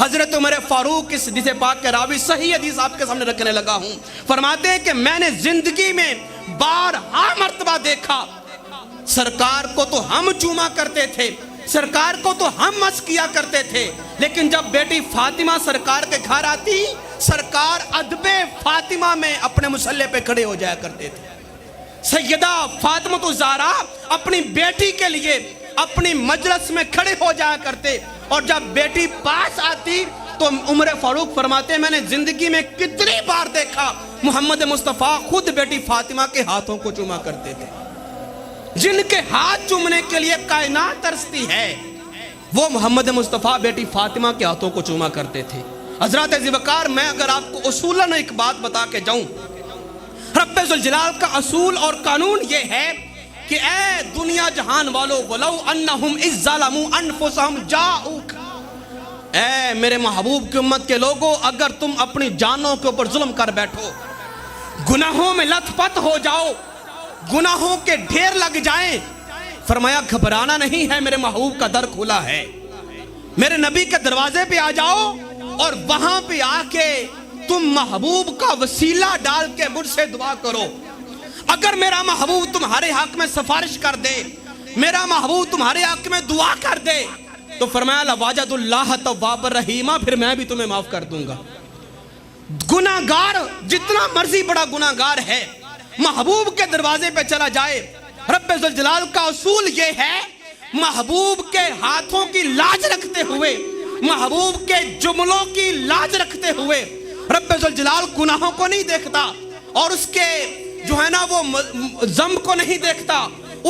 حضرت عمر فاروق اس حدیث پاک کے راوی صحیح حدیث آپ کے سامنے رکھنے لگا ہوں، فرماتے ہیں کہ میں نے زندگی میں بارہا مرتبہ دیکھا، سرکار کو تو ہم چوما کرتے تھے، سرکار کو تو ہم مس کیا کرتے تھے، لیکن جب بیٹی فاطمہ سرکار کے گھر آتی، سرکار ادب فاطمہ میں اپنے مصلی پہ کھڑے ہو جایا کرتے تھے۔ سیدہ فاطمہ الزہرا اپنی بیٹی کے لیے اپنی مجلس میں کھڑے ہو جایا کرتے، اور جب بیٹی پاس آتی تو عمر فاروق فرماتے ہیں میں نے زندگی میں کتنی بار دیکھا محمد مصطفیٰ خود بیٹی فاطمہ کے ہاتھوں کو چوما کرتے تھے۔ جن کے ہاتھ چومنے کے لیے کائنات ترستی ہے، وہ محمد مصطفیٰ بیٹی فاطمہ کے ہاتھوں کو چوما کرتے تھے۔ حضرات عزیز وقار، میں اگر آپ کو اصولاً ایک بات بتا کے جاؤں، رب ذوالجلال کا اصول اور قانون یہ ہے کہ اے دنیا جہان والو ولو انہم اذ ظلموا انفسہم جاؤک، اے میرے محبوب کی امت کے لوگوں، اگر تم اپنی جانوں کے اوپر ظلم کر بیٹھو، گناہوں میں لت پت ہو جاؤ، گناہوں کے ڈھیر لگ جائیں، فرمایا گھبرانا نہیں ہے، میرے محبوب کا در کھلا ہے، میرے نبی کے دروازے پہ آ جاؤ، اور وہاں پہ آ کے تم محبوب کا وسیلہ ڈال کے مجھ سے دعا کرو۔ اگر میرا محبوب تمہارے حق میں سفارش کر دے، میرا محبوب تمہارے حق میں دعا کر دے، تو فرمایا لَوَجَدُ اللَّهَ تَوَّابًا رَحِيمًا، پھر میں بھی تمہیں معاف کر دوں گا۔ گناہگار جتنا مرضی بڑا گناہگار ہے، محبوب کے دروازے پہ چلا جائے، رب ذوالجلال کا اصول یہ ہے، محبوب کے ہاتھوں کی لاج رکھتے ہوئے، محبوب کے جملوں کی لاج رکھتے ہوئے، رب ذوالجلال گناہوں کو نہیں دیکھتا، اور اس کے جو ہے نا وہ ذنب کو نہیں دیکھتا،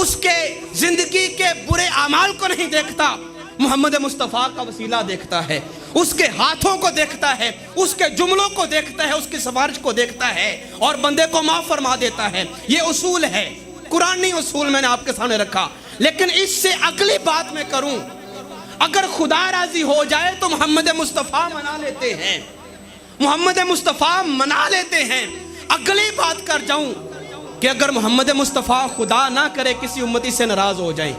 اس کے زندگی کے برے اعمال کو نہیں دیکھتا، محمد مصطفیٰ کا وسیلہ دیکھتا ہے، اس کے ہاتھوں کو دیکھتا ہے، اس کے جملوں کو دیکھتا ہے، اس کی سفارش کو دیکھتا ہے، اور بندے کو معاف فرما دیتا ہے۔ یہ اصول ہے، قرآنی اصول میں نے آپ کے سامنے رکھا۔ لیکن اس سے اگلی بات میں کروں، اگر خدا راضی ہو جائے تو محمد مصطفیٰ منا لیتے ہیں، محمد مصطفیٰ منا لیتے ہیں۔ اگلی بات کر جاؤں کہ اگر محمد مصطفیٰ خدا نہ کرے کسی امتی سے ناراض ہو جائیں،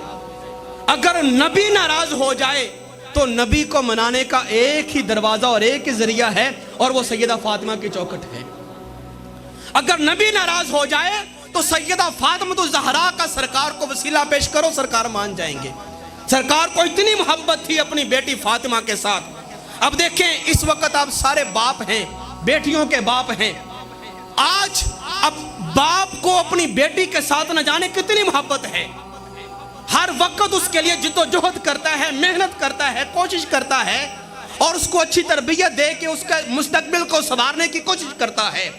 اگر نبی ناراض ہو جائے تو نبی کو منانے کا ایک ہی دروازہ اور ایک ہی ذریعہ ہے، اور وہ سیدہ فاطمہ کی چوکھٹ ہے۔ اگر نبی ناراض ہو جائے تو سیدہ فاطمہ الزہرا کا سرکار کو وسیلہ پیش کرو، سرکار مان جائیں گے۔ سرکار کو اتنی محبت تھی اپنی بیٹی فاطمہ کے ساتھ۔ اب دیکھیں، اس وقت آپ سارے باپ ہیں، بیٹیوں کے باپ ہیں، آج اب باپ کو اپنی بیٹی کے ساتھ نہ جانے کتنی محبت ہے، ہر وقت اس کے لیے جد و جہد کرتا ہے، محنت کرتا ہے، کوشش کرتا ہے، اور اس کو اچھی تربیت دے کے اس کا مستقبل کو سنوارنے کی کوشش کرتا ہے۔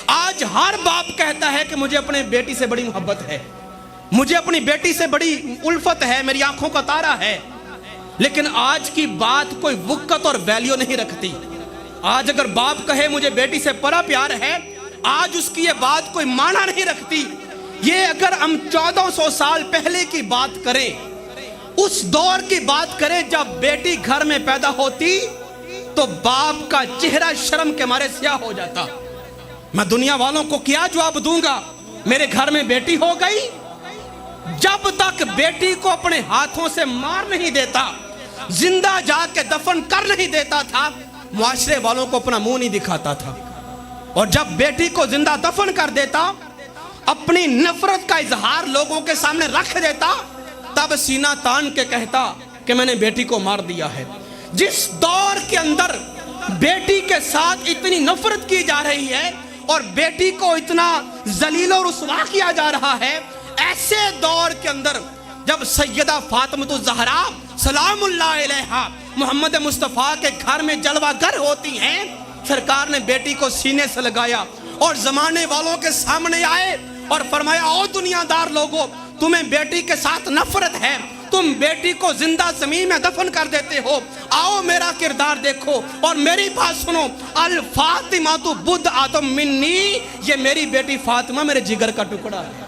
آج ہر باپ کہتا ہے کہ مجھے اپنے بیٹی سے بڑی محبت ہے، مجھے اپنی بیٹی سے بڑی الفت ہے، میری آنکھوں کا تارا ہے، لیکن آج کی بات کوئی وقت اور ویلیو نہیں رکھتی۔ آج اگر باپ کہے مجھے بیٹی سے بڑا پیار ہے، آج اس کی یہ بات کوئی معنی نہیں رکھتی۔ یہ اگر ہم 1400 سال پہلے کی بات کریں، اس دور کی بات کریں جب بیٹی گھر میں پیدا ہوتی تو باپ کا چہرہ شرم کے مارے سیاہ ہو جاتا۔ میں دنیا والوں کو کیا جواب دوں گا؟ میرے گھر میں بیٹی ہو گئی، جب تک بیٹی کو اپنے ہاتھوں سے مار نہیں دیتا، زندہ جا کے دفن کر نہیں دیتا تھا، معاشرے والوں کو اپنا منہ نہیں دکھاتا تھا، اور جب بیٹی کو زندہ دفن کر دیتا، اپنی نفرت کا اظہار لوگوں کے سامنے رکھ دیتا، تب سینہ تان کے کہتا کہ میں نے بیٹی کو مار دیا ہے۔ جس دور کے اندر بیٹی کے ساتھ اتنی نفرت کی جا رہی ہے اور بیٹی کو اتنا ذلیل و رسوا کیا جا رہا ہے، ایسے دور کے اندر جب سیدہ فاطمہ الزہرا سلام اللہ علیہا محمد مصطفیٰ کے گھر میں جلوہ گر ہوتی ہیں، سرکار نے بیٹی کو سینے سے لگایا اور زمانے والوں کے سامنے آئے اور فرمایا، او دنیا دار لوگوں، تمہیں بیٹی کے ساتھ نفرت ہے، تم بیٹی کو زندہ زمین میں دفن کر دیتے ہو، آؤ میرا کردار دیکھو اور میری بات سنو، الفاطمہ بدعۃ منی، یہ میری بیٹی فاطمہ میرے جگر کا ٹکڑا ہے،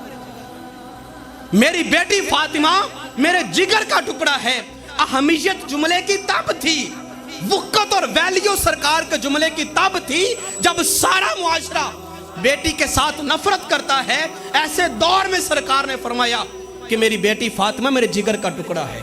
میری بیٹی فاطمہ میرے جگر کا ٹکڑا ہے۔ اہمیت جملے کی تب تھی، وقت اور ویلیو سرکار کے جملے کی تب تھی جب سارا معاشرہ بیٹی کے ساتھ نفرت کرتا ہے۔ ایسے دور میں سرکار نے فرمایا کہ میری بیٹی فاطمہ میرے جگر کا ٹکڑا ہے،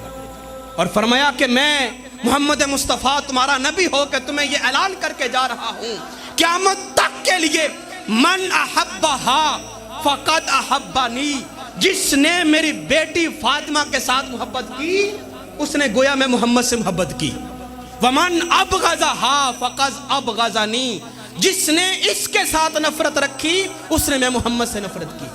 اور فرمایا کہ میں محمد مصطفیٰ تمہارا نبی ہو کہ تمہیں یہ اعلان کر کے جا رہا ہوں قیامت تک کے لیے من احبہا فقد احبانی، جس نے میری بیٹی فاطمہ کے ساتھ محبت کی اس نے گویا میں محمد سے محبت کی۔ ومن ابغضہا فقد ابغضنی، جس نے اس کے ساتھ نفرت رکھی اس نے میں محمد سے نفرت کی۔